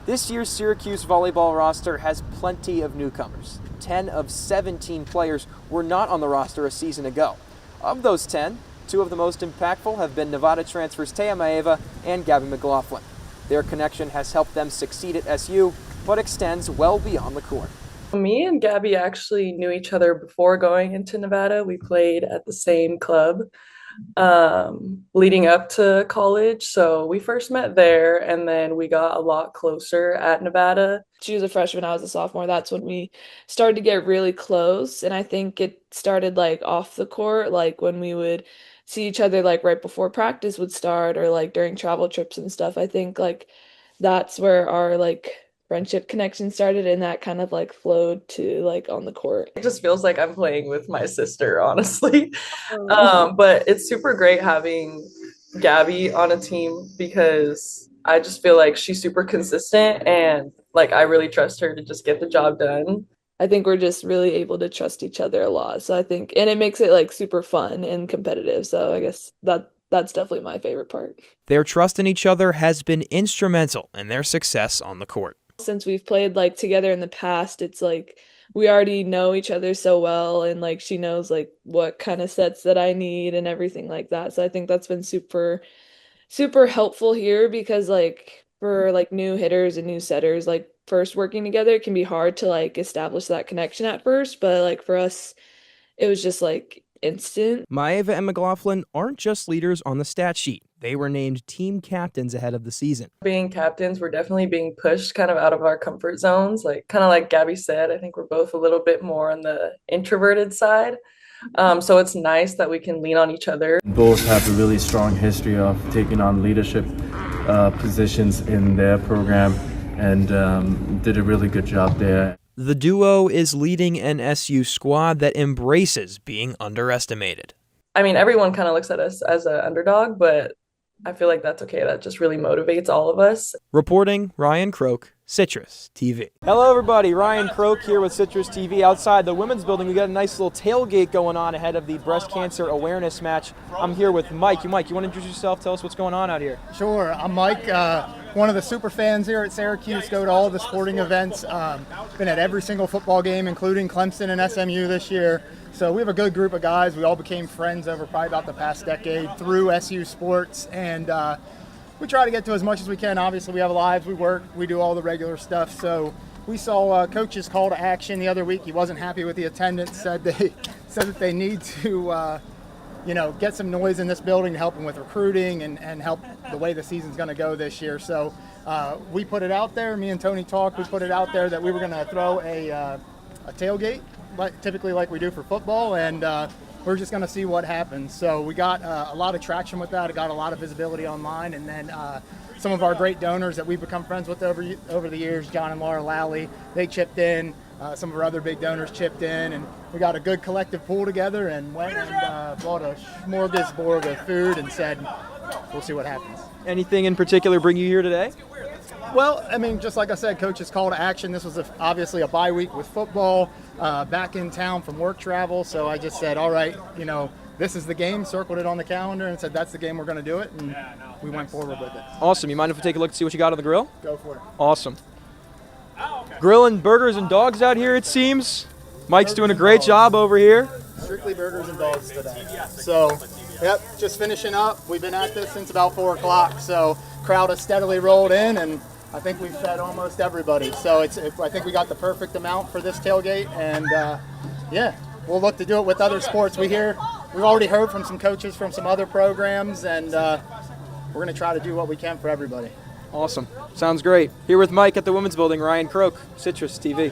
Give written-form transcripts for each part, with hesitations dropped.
This year's Syracuse volleyball roster has plenty of newcomers. 10 of 17 players were not on the roster a season ago. Of those 10, 2 of the most impactful have been Nevada transfers Taya Maeva and Gabby McLaughlin. Their connection has helped them succeed at SU, but extends well beyond the court. Me and Gabby actually knew each other before going into Nevada. We played at the same club leading up to college. So we first met there, and then we got a lot closer at Nevada. She was a freshman, I was a sophomore. That's when we started to get really close. And I think it started like off the court, like when we would see each other like right before practice would start or like during travel trips and stuff. I think like that's where our like friendship connection started, and that kind of like flowed to like on the court. It just feels like I'm playing with my sister, honestly. But it's super great having Gabby on a team because I just feel like she's super consistent and like I really trust her to just get the job done. I think we're just really able to trust each other a lot. So I think, and it makes it like super fun and competitive. So I guess that's definitely my favorite part. Their trust in each other has been instrumental in their success on the court. Since we've played like together in the past, it's like we already know each other so well, and like she knows like what kind of sets that I need and everything like that. So I think that's been super helpful here because like for like new hitters and new setters, like first working together, it can be hard to like establish that connection at first, but like for us it was just like instant. Maeva and McLaughlin aren't just leaders on the stat sheet. They were named team captains ahead of the season. Being captains, we're definitely being pushed kind of out of our comfort zones. Like kind of like Gabby said, I think we're both a little bit more on the introverted side. So it's nice that we can lean on each other. Both have a really strong history of taking on leadership positions in their program and did a really good job there. The duo is leading an SU squad that embraces being underestimated. I mean, everyone kind of looks at us as an underdog, but I feel like that's okay. That just really motivates all of us. Reporting, Ryan Croke, Citrus TV. Hello, everybody. Ryan Croke here with Citrus TV. Outside the women's building, we got a nice little tailgate going on ahead of the breast cancer awareness match. I'm here with Mike. Mike, you want to introduce yourself? Tell us what's going on out here. Sure. I'm Mike, one of the super fans here at Syracuse. Go to all the sporting events. Been at every single football game, including Clemson and SMU this year. So we have a good group of guys. We all became friends over probably about the past decade through SU sports, and we try to get to as much as we can. Obviously, we have lives, we work, we do all the regular stuff. So we saw Coach's call to action the other week. He wasn't happy with the attendance, said that they need to get some noise in this building to help them with recruiting and help the way the season's going to go this year. So we put it out there. Me and Tony talked. We put it out there that we were going to throw a tailgate, typically like we do for football, and we're just going to see what happens. So we got a lot of traction with that. It got a lot of visibility online, and then some of our great donors that we've become friends with over the years, John and Laura Lally, they chipped in. Some of our other big donors chipped in, and we got a good collective pool together and went and bought a smorgasbord of food and said, we'll see what happens. Anything in particular bring you here today? Well, I mean, just like I said, Coach's call to action. This was obviously a bye week with football, back in town from work travel. So I just said, all right, this is the game, circled it on the calendar and said, that's the game, we're going to do it. And we went forward with it. Awesome. You mind if we take a look and see what you got on the grill? Go for it. Awesome. Grilling burgers and dogs out here, it seems. Mike's doing a great job over here. Strictly burgers and dogs today. So, yep, just finishing up. We've been at this since about 4 o'clock. So crowd has steadily rolled in, and I think we've fed almost everybody. So I think we got the perfect amount for this tailgate, and we'll look to do it with other sports. We've already heard from some coaches from some other programs, and we're going to try to do what we can for everybody. Awesome. Sounds great. Here with Mike at the women's building, Ryan Croke, Citrus TV.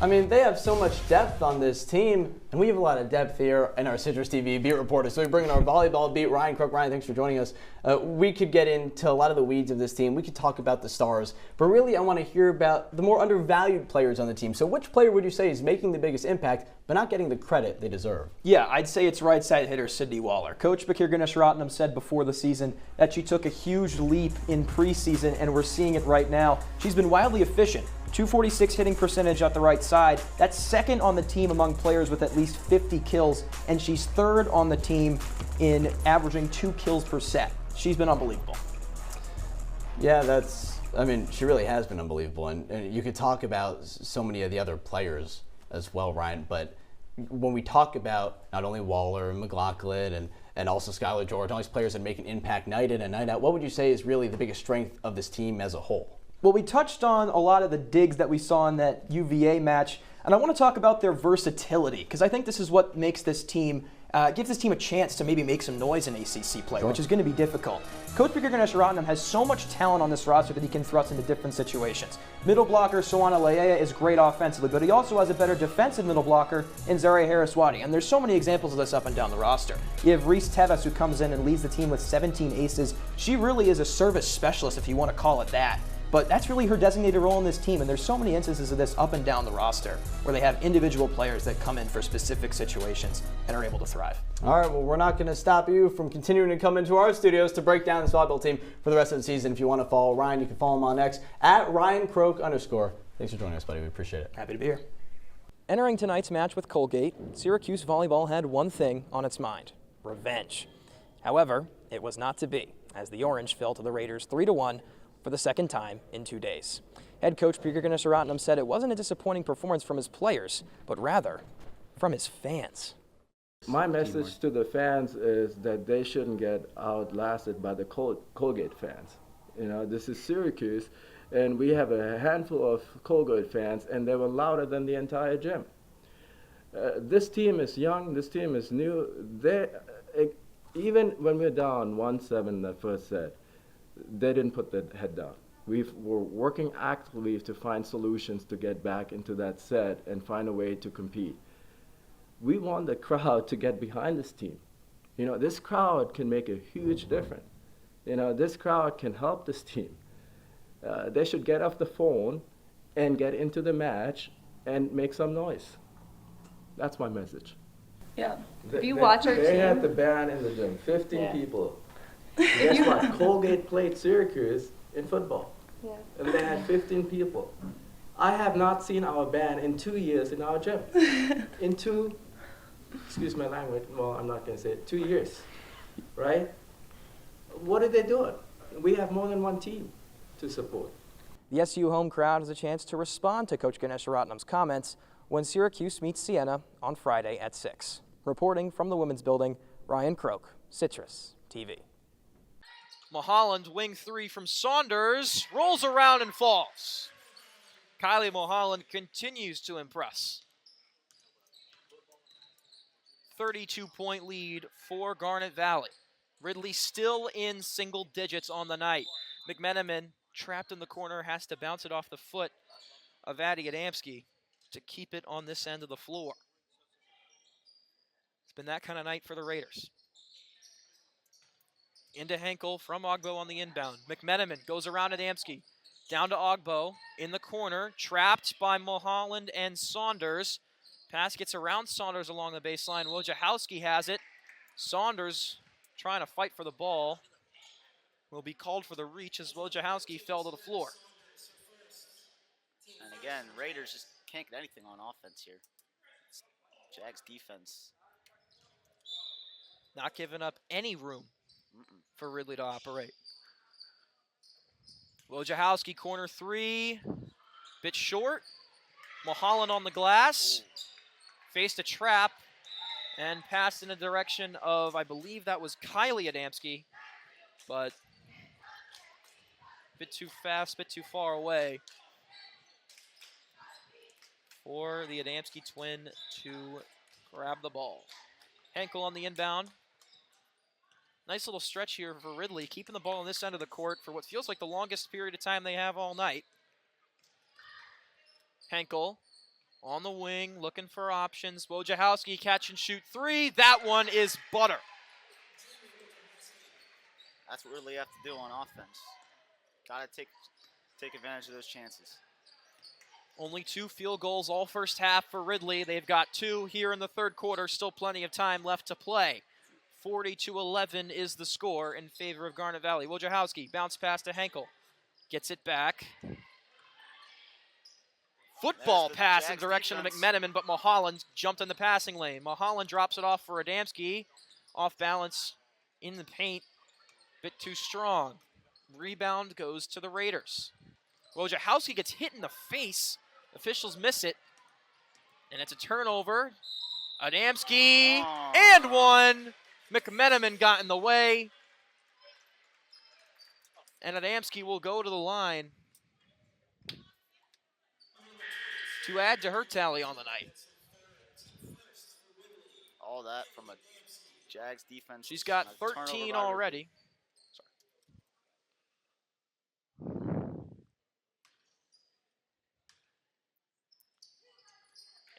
I mean, they have so much depth on this team, and we have a lot of depth here in our Citrus TV beat reporters. So we bring in our volleyball beat, Ryan Crook. Ryan, thanks for joining us. We could get into a lot of the weeds of this team. We could talk about the stars, but really I want to hear about the more undervalued players on the team. So which player would you say is making the biggest impact, but not getting the credit they deserve? Yeah, I'd say it's right side hitter Sydney Waller. Coach Bakir Ganesh-Ratnam said before the season that she took a huge leap in preseason, and we're seeing it right now. She's been wildly efficient. 246 hitting percentage at the right side. That's second on the team among players with at least 50 kills, and she's third on the team in averaging 2 kills per set. She's been unbelievable. Yeah, that's I mean, she really has been unbelievable, and you could talk about so many of the other players as well, Ryan, but when we talk about not only Waller and McLaughlin and also Skylar George, all these players that make an impact night in and night out, what would you say is really the biggest strength of this team as a whole? Well, we touched on a lot of the digs that we saw in that UVA match, and I want to talk about their versatility, because I think this is what makes this team, gives this team a chance to maybe make some noise in ACC play, which is going to be difficult. Coach Peter Ganesh-Ratnam has so much talent on this roster that he can thrust into different situations. Middle blocker Soana Leia is great offensively, but he also has a better defensive middle blocker in Zaria Harris-Wadi, and there's so many examples of this up and down the roster. You have Reese Teves, who comes in and leads the team with 17 aces. She really is a service specialist, if you want to call it that. But that's really her designated role in this team, and there's so many instances of this up and down the roster where they have individual players that come in for specific situations and are able to thrive. All right, well, we're not going to stop you from continuing to come into our studios to break down this volleyball team for the rest of the season. If you want to follow Ryan, you can follow him on X at @RyanCroke_. Thanks for joining us, buddy. We appreciate it. Happy to be here. Entering tonight's match with Colgate, Syracuse volleyball had one thing on its mind: revenge. However, it was not to be, as the Orange fell to the Raiders 3-1 for the second time in 2 days. Head coach Peter Ganesh-Ratnam said it wasn't a disappointing performance from his players, but rather from his fans. My message to the fans is that they shouldn't get outlasted by the Colgate fans. You know, this is Syracuse, and we have a handful of Colgate fans, and they were louder than the entire gym. This team is young, this team is new. Even when we're down 1-7 in the first set, they didn't put their head down. We're working actively to find solutions to get back into that set and find a way to compete. We want the crowd to get behind this team. You know, this crowd can make a huge difference. You know, this crowd can help this team. They should get off the phone and get into the match and make some noise. That's my message. Yeah. If you watch our team. They had the band in the gym, 15 people. Guess what? Colgate played Syracuse in football. Yeah. And they had 15 people. I have not seen our band in 2 years in our gym. Excuse my language, well, I'm not going to say it, 2 years, right? What are they doing? We have more than one team to support. The SU home crowd has a chance to respond to Coach Ganesh-Ratnam's comments when Syracuse meets Siena on Friday at 6. Reporting from the Women's Building, Ryan Croke, Citrus TV. Mulholland, wing three from Saunders, rolls around and falls. Kylie Mulholland continues to impress. 32-point lead for Garnet Valley. Ridley still in single digits on the night. McMenamin, trapped in the corner, has to bounce it off the foot of Addie Adamski to keep it on this end of the floor. It's been that kind of night for the Raiders. Into Henkel from Ogbo on the inbound. McMenamin goes around Adamski. Down to Ogbo in the corner. Trapped by Mulholland and Saunders. Pass gets around Saunders along the baseline. Wojciechowski has it. Saunders trying to fight for the ball. Will be called for the reach as Wojciechowski fell to the floor. And again, Raiders just can't get anything on offense here. It's Jags defense. Not giving up any room for Ridley to operate. Wojciechowski, corner three. Bit short. Mulholland on the glass. Faced a trap and passed in the direction of, I believe that was Kylie Adamski, but a bit too fast, a bit too far away for the Adamski twin to grab the ball. Henkel on the inbound. Nice little stretch here for Ridley, keeping the ball on this end of the court for what feels like the longest period of time they have all night. Henkel on the wing, looking for options. Wojciechowski catch and shoot three. That one is butter. That's what Ridley have to do on offense. Got to take advantage of those chances. Only 2 field goals all first half for Ridley. They've got 2 here in the third quarter. Still plenty of time left to play. 40-11 is the score in favor of Garnet Valley. Wojciechowski bounce pass to Henkel. Gets it back. Football pass in the direction of McMenamin, but Mulholland jumped in the passing lane. Mulholland drops it off for Adamski. Off balance in the paint. Bit too strong. Rebound goes to the Raiders. Wojciechowski gets hit in the face. Officials miss it. And it's a turnover. Adamski and one. McMenamin got in the way. And Adamski will go to the line to add to her tally on the night. All that from a Jags defense. She's got and a turnover 13 by already.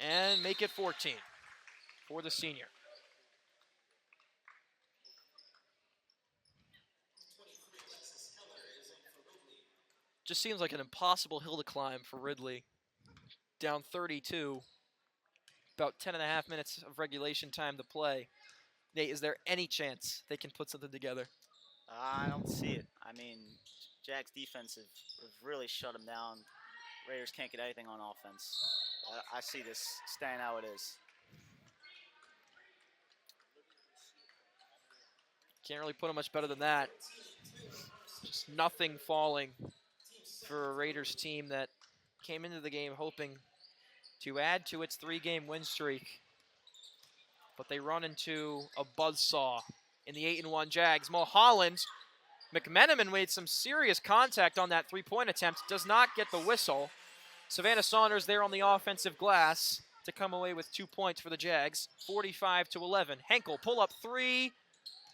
And make it 14 for the senior. Just seems like an impossible hill to climb for Ridley. Down 32, about 10.5 minutes of regulation time to play. Nate, is there any chance they can put something together? I don't see it. I mean, Jags defense have really shut them down. Raiders can't get anything on offense. I see this staying how it is. Can't really put it much better than that. Just nothing falling for a Raiders team that came into the game hoping to add to its 3-game win streak. But they run into a buzzsaw in the 8-1 Jags. Mulholland, McMenamin made some serious contact on that 3-point attempt. Does not get the whistle. Savannah Saunders there on the offensive glass to come away with 2 points for the Jags. 45-11. Henkel pull up 3.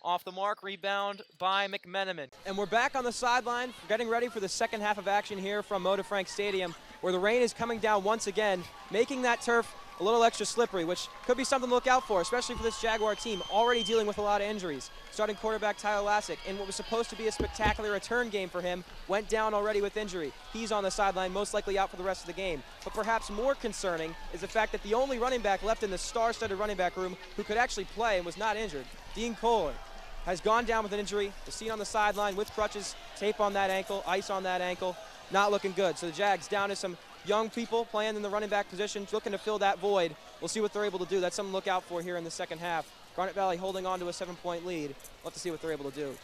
Off the mark, rebound by McMenamin. And we're back on the sideline, getting ready for the second half of action here from Moda Frank Stadium, where the rain is coming down once again, making that turf a little extra slippery, which could be something to look out for, especially for this Jaguar team, already dealing with a lot of injuries. Starting quarterback Tyler Lassick, in what was supposed to be a spectacular return game for him, went down already with injury. He's on the sideline, most likely out for the rest of the game. But perhaps more concerning is the fact that the only running back left in the star-studded running back room who could actually play and was not injured, Dean Kohler, has gone down with an injury. The seen on the sideline with crutches, tape on that ankle, ice on that ankle. Not looking good. So the Jags down to some young people playing in the running back position, looking to fill that void. We'll see what they're able to do. That's something to look out for here in the second half. Garnet Valley holding on to a 7-point lead. We'll have to see what they're able to do.